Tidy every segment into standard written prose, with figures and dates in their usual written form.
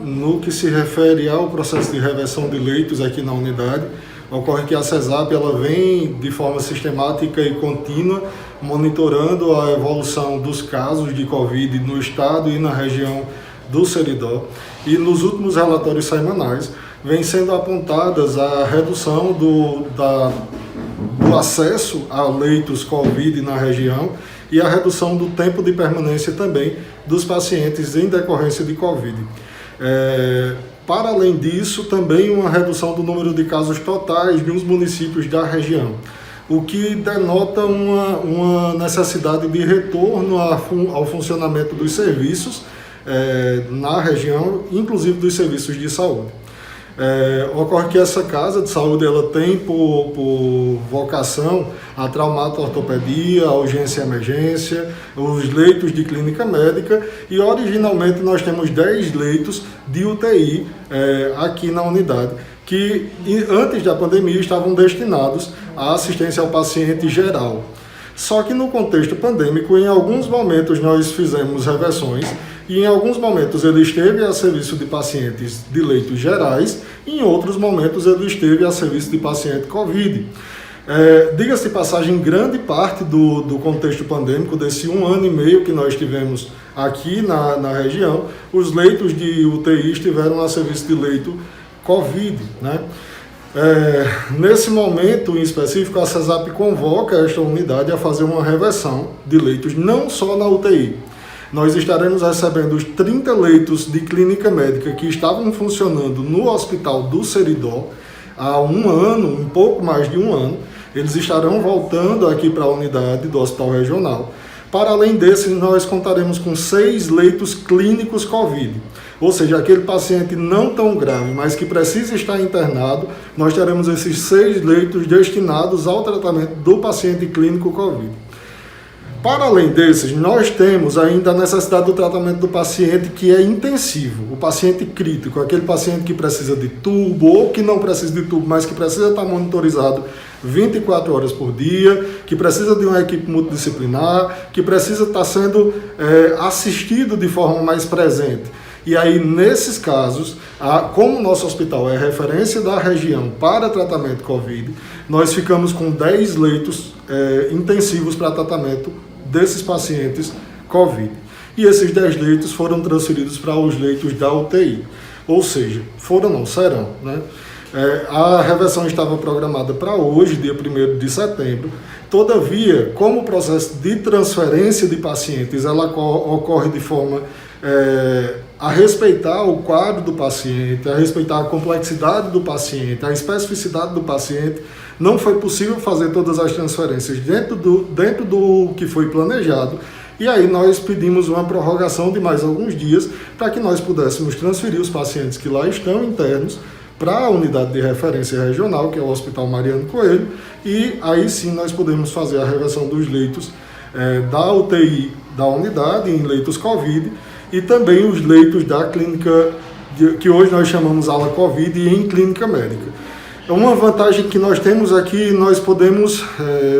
No que se refere ao processo de reversão de leitos aqui na unidade, ocorre que a CESAP ela vem de forma sistemática e contínua monitorando a evolução dos casos de Covid no estado e na região do Seridó, e nos últimos relatórios semanais vem sendo apontadas a redução do acesso a leitos Covid na região e a redução do tempo de permanência também dos pacientes em decorrência de Covid. Para além disso, também uma redução do número de casos totais nos municípios da região, o que denota uma necessidade de retorno ao funcionamento dos serviços na região, inclusive dos serviços de saúde. Ocorre que essa casa de saúde ela tem por vocação a traumato-ortopedia, a urgência e emergência, os leitos de clínica médica, e originalmente nós temos 10 leitos de UTI aqui na unidade, que antes da pandemia estavam destinados à assistência ao paciente geral. Só que no contexto pandêmico, em alguns momentos nós fizemos reversões, e em alguns momentos ele esteve a serviço de pacientes de leitos gerais, e em outros momentos ele esteve a serviço de paciente Covid. Diga-se de passagem, grande parte do contexto pandêmico, desse 1 ano e meio que nós tivemos aqui na região, os leitos de UTI estiveram a serviço de leito Covid, né? Nesse momento em específico, a CESAP convoca esta unidade a fazer uma reversão de leitos, não só na UTI. Nós estaremos recebendo os 30 leitos de clínica médica que estavam funcionando no Hospital do Seridó há 1 ano, um pouco mais de 1 ano. Eles estarão voltando aqui para a unidade do Hospital Regional. Para além desses, nós contaremos com 6 leitos clínicos Covid. Ou seja, aquele paciente não tão grave, mas que precisa estar internado, nós teremos esses 6 leitos destinados ao tratamento do paciente clínico Covid. Para além desses, nós temos ainda a necessidade do tratamento do paciente que é intensivo, o paciente crítico, aquele paciente que precisa de tubo ou que não precisa de tubo, mas que precisa estar monitorizado 24 horas por dia, que precisa de uma equipe multidisciplinar, que precisa estar sendo assistido de forma mais presente. E aí, nesses casos, como o nosso hospital é referência da região para tratamento Covid, nós ficamos com 10 leitos intensivos para tratamento desses pacientes Covid. E esses 10 leitos foram transferidos para os leitos da UTI. Ou seja, serão, né? A reversão estava programada para hoje, dia 1º de setembro. Todavia, como o processo de transferência de pacientes ela ocorre de forma a respeitar o quadro do paciente, a respeitar a complexidade do paciente, a especificidade do paciente, não foi possível fazer todas as transferências dentro do que foi planejado, e aí nós pedimos uma prorrogação de mais alguns dias para que nós pudéssemos transferir os pacientes que lá estão internos para a unidade de referência regional, que é o Hospital Mariano Coelho, e aí sim nós podemos fazer a reversão dos leitos da UTI da unidade em leitos Covid, e também os leitos da clínica, que hoje nós chamamos ala Covid, e em clínica médica. Uma vantagem que nós temos aqui, nós podemos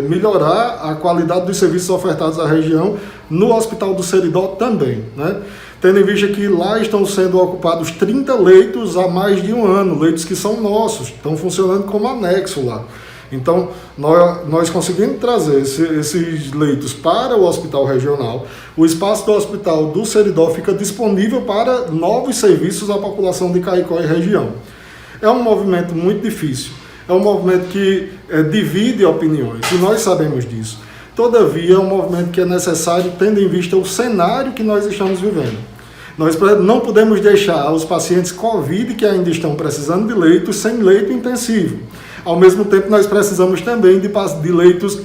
melhorar a qualidade dos serviços ofertados à região no Hospital do Seridó também, né? Tendo em vista que lá estão sendo ocupados 30 leitos há mais de 1 ano, leitos que são nossos, estão funcionando como anexo lá. Então, nós conseguimos trazer esses leitos para o hospital regional. O espaço do hospital do Seridó fica disponível para novos serviços à população de Caicó e região. É um movimento muito difícil, é um movimento que divide opiniões, e nós sabemos disso. Todavia, é um movimento que é necessário, tendo em vista o cenário que nós estamos vivendo. Nós não podemos deixar os pacientes Covid que ainda estão precisando de leitos sem leito intensivo. Ao mesmo tempo, nós precisamos também de leitos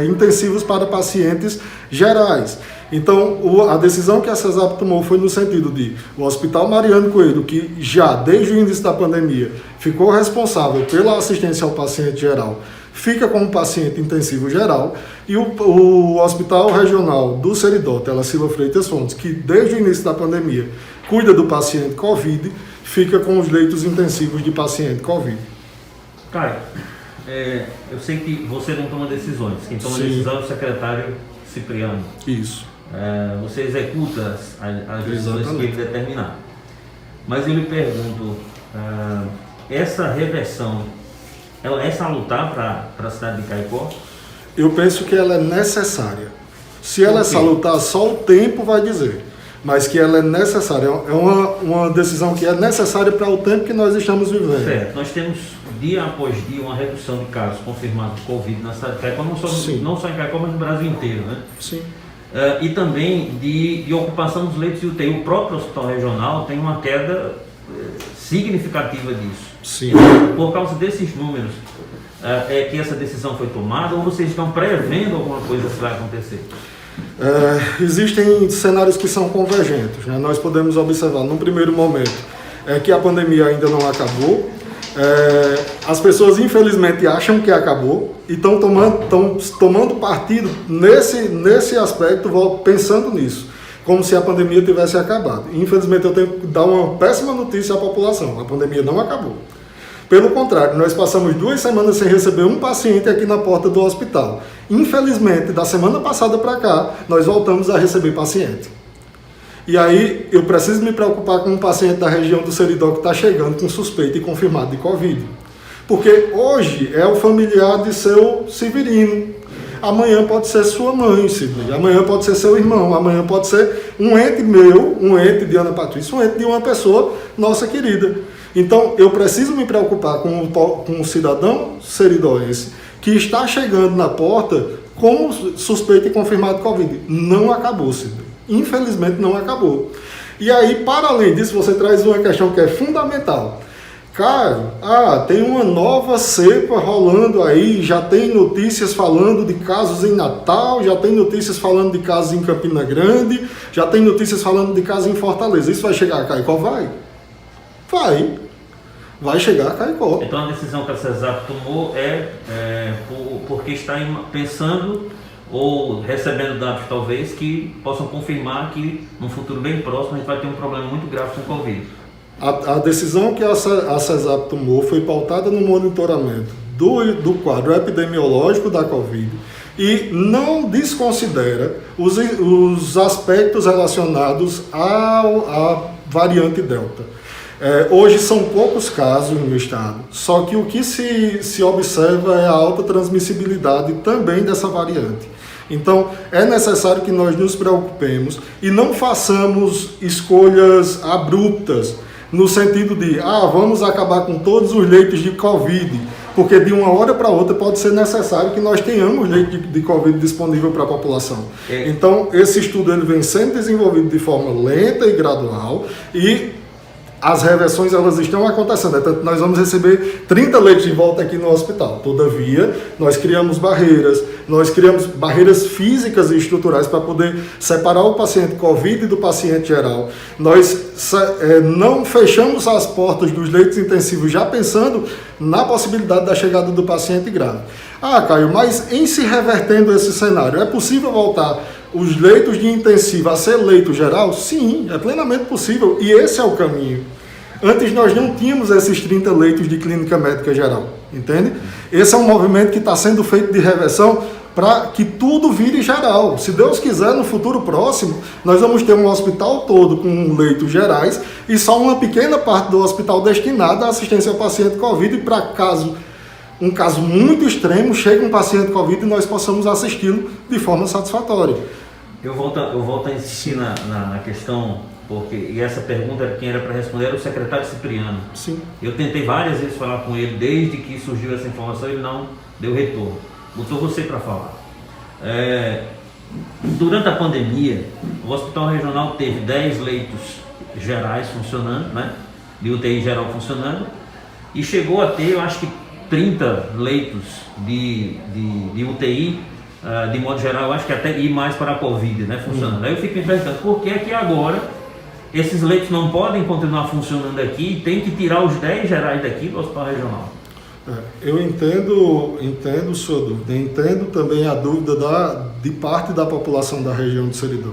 intensivos para pacientes gerais. Então, a decisão que a CESAP tomou foi no sentido de o Hospital Mariano Coelho, que já desde o início da pandemia ficou responsável pela assistência ao paciente geral, fica como paciente intensivo geral, e o Hospital Regional do Seridó, Telacila Freitas Fontes, que desde o início da pandemia cuida do paciente Covid, fica com os leitos intensivos de paciente Covid. Caio, eu sei que você não toma decisões, quem toma Sim. decisão é o secretário Cipriano. Isso. Você executa as decisões que ele determinar. Mas eu lhe pergunto, essa reversão, ela é salutar para a cidade de Caicó? Eu penso que ela é necessária. Se ela é salutar, só o tempo vai dizer. Mas que ela é necessária. É uma decisão que é necessária para o tempo que nós estamos vivendo. Certo. Nós temos, dia após dia, uma redução de casos confirmados de Covid na cidade de Caicó, não só em Caicó, mas no Brasil inteiro, né? Sim. E também de ocupação dos leitos de UTI. O próprio hospital regional tem uma queda significativa disso. Sim. Por causa desses números, é que essa decisão foi tomada, ou vocês estão prevendo alguma coisa que vai acontecer? Existem cenários que são convergentes, né? Nós podemos observar, num primeiro momento, que a pandemia ainda não acabou. As pessoas, infelizmente, acham que acabou e estão tomando partido nesse aspecto, pensando nisso, como se a pandemia tivesse acabado. Infelizmente, eu tenho que dar uma péssima notícia à população: a pandemia não acabou. Pelo contrário, nós passamos 2 semanas sem receber um paciente aqui na porta do hospital. Infelizmente, da semana passada para cá, nós voltamos a receber paciente. E aí, eu preciso me preocupar com um paciente da região do Seridó que está chegando com suspeita e confirmado de Covid. Porque hoje é o familiar de seu Severino. Amanhã pode ser sua mãe, Sidney. Amanhã pode ser seu irmão. Amanhã pode ser um ente meu, um ente de Ana Patrícia, um ente de uma pessoa nossa querida. Então, eu preciso me preocupar com um cidadão seridóense que está chegando na porta com suspeita e confirmado de Covid. Não acabou, Sidney. Infelizmente, não acabou. E aí, para além disso, você traz uma questão que é fundamental. Caio, tem uma nova cepa rolando aí, já tem notícias falando de casos em Natal, já tem notícias falando de casos em Campina Grande, já tem notícias falando de casos em Fortaleza. Isso vai chegar a Caicó? Vai chegar a Caicó. Então a decisão que a CESAP tomou porque está pensando ou recebendo dados talvez que possam confirmar que no futuro bem próximo a gente vai ter um problema muito grave com o Covid. A decisão que a CESAP tomou foi pautada no monitoramento do quadro epidemiológico da Covid e não desconsidera os aspectos relacionados à variante Delta. Hoje são poucos casos no estado, só que o que se observa é a alta transmissibilidade também dessa variante. Então, é necessário que nós nos preocupemos e não façamos escolhas abruptas, no sentido de, vamos acabar com todos os leitos de Covid, porque de uma hora para outra pode ser necessário que nós tenhamos leito de Covid disponível para a população. Então, esse estudo ele vem sendo desenvolvido de forma lenta e gradual e as reversões elas estão acontecendo, tanto nós vamos receber 30 leitos de volta aqui no hospital. Todavia, nós criamos barreiras físicas e estruturais para poder separar o paciente Covid do paciente geral. Nós não fechamos as portas dos leitos intensivos já pensando na possibilidade da chegada do paciente grave. Caio, mas em se revertendo esse cenário, é possível voltar os leitos de intensivo a ser leito geral? Sim, é plenamente possível e esse é o caminho. Antes nós não tínhamos esses 30 leitos de clínica médica geral, entende? Esse é um movimento que está sendo feito de reversão para que tudo vire geral. Se Deus quiser, no futuro próximo, nós vamos ter um hospital todo com leitos gerais e só uma pequena parte do hospital destinada à assistência ao paciente Covid e para um caso muito extremo, chega um paciente Covid e nós possamos assisti-lo de forma satisfatória. Eu volto a insistir na questão, e essa pergunta, quem era para responder era o secretário Cipriano. Sim. Eu tentei várias vezes falar com ele, desde que surgiu essa informação, ele não deu retorno. Botou você para falar. Durante a pandemia, o Hospital Regional teve 10 leitos gerais funcionando, né? De UTI geral funcionando, e chegou a ter, eu acho que 30 leitos de UTI, de modo geral, eu acho que até ir mais para a Covid, né, funcionando. Aí eu fico me perguntando, por que que agora esses leitos não podem continuar funcionando aqui e tem que tirar os 10 gerais daqui do Hospital Regional? Eu entendo sua dúvida, entendo também a dúvida de parte da população da região de Seridó.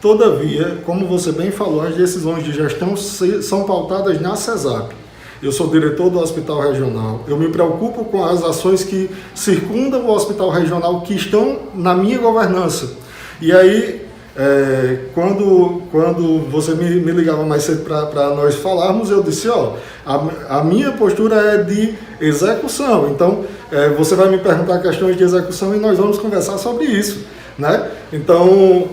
Todavia, como você bem falou, as decisões de gestão são pautadas na CESAP. Eu sou diretor do Hospital Regional, eu me preocupo com as ações que circundam o Hospital Regional, que estão na minha governança. E aí, quando você me ligava mais cedo para nós falarmos, eu disse, a minha postura é de execução, então você vai me perguntar questões de execução e nós vamos conversar sobre isso, né? Então,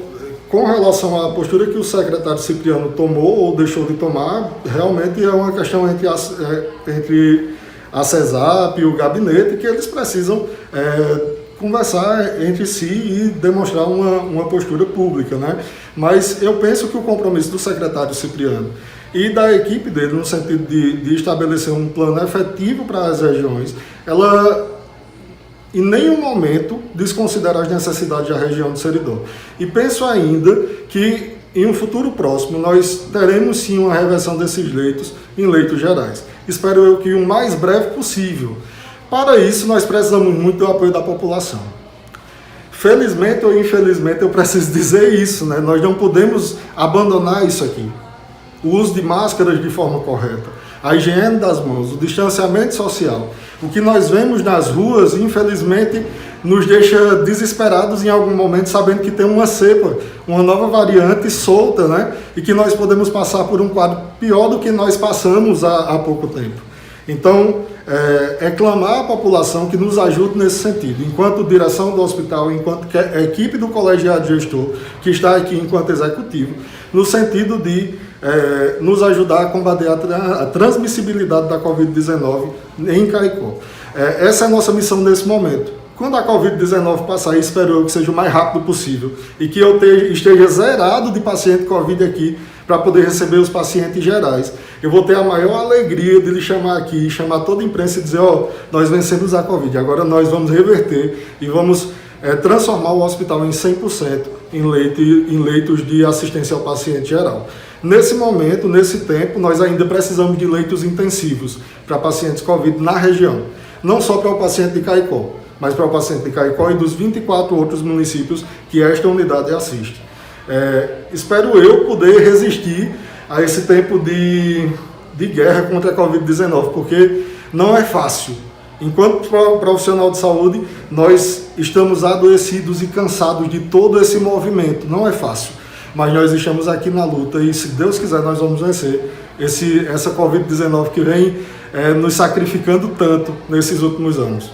com relação à postura que o secretário Cipriano tomou ou deixou de tomar, realmente é uma questão entre a CESAP e o gabinete, que eles precisam conversar entre si e demonstrar uma postura pública, né? Mas eu penso que o compromisso do secretário Cipriano e da equipe dele, no sentido de estabelecer um plano efetivo para as regiões, ela em nenhum momento desconsidera as necessidades da região de Seridó. E penso ainda que em um futuro próximo nós teremos sim uma reversão desses leitos em leitos gerais. Espero eu que o mais breve possível. Para isso, nós precisamos muito do apoio da população. Felizmente ou infelizmente, eu preciso dizer isso, né? Nós não podemos abandonar isso aqui. O uso de máscaras de forma correta, a higiene das mãos, o distanciamento social. O que nós vemos nas ruas, infelizmente, nos deixa desesperados em algum momento, sabendo que tem uma cepa, uma nova variante solta, né? E que nós podemos passar por um quadro pior do que nós passamos há pouco tempo. Então, clamar à população que nos ajude nesse sentido, enquanto direção do hospital, enquanto equipe do colegiado gestor, que está aqui enquanto executivo, no sentido de nos ajudar a combater a transmissibilidade da Covid-19 em Caicó. Essa é a nossa missão nesse momento. Quando a Covid-19 passar, espero eu que seja o mais rápido possível e que eu esteja zerado de paciente Covid aqui para poder receber os pacientes gerais. Eu vou ter a maior alegria de lhe chamar aqui, chamar toda a imprensa e dizer, nós vencemos a Covid, agora nós vamos reverter e vamos transformar o hospital em 100% em leitos de assistência ao paciente geral. Nesse momento, nesse tempo, nós ainda precisamos de leitos intensivos para pacientes Covid na região, não só para o paciente de Caicó, mas para o paciente de Caicó e dos 24 outros municípios que esta unidade assiste. Espero eu poder resistir a esse tempo de guerra contra a Covid-19, porque não é fácil. Enquanto profissional de saúde, nós estamos adoecidos e cansados de todo esse movimento. Não é fácil, mas nós estamos aqui na luta e, se Deus quiser, nós vamos vencer essa Covid-19 que vem nos sacrificando tanto nesses últimos anos.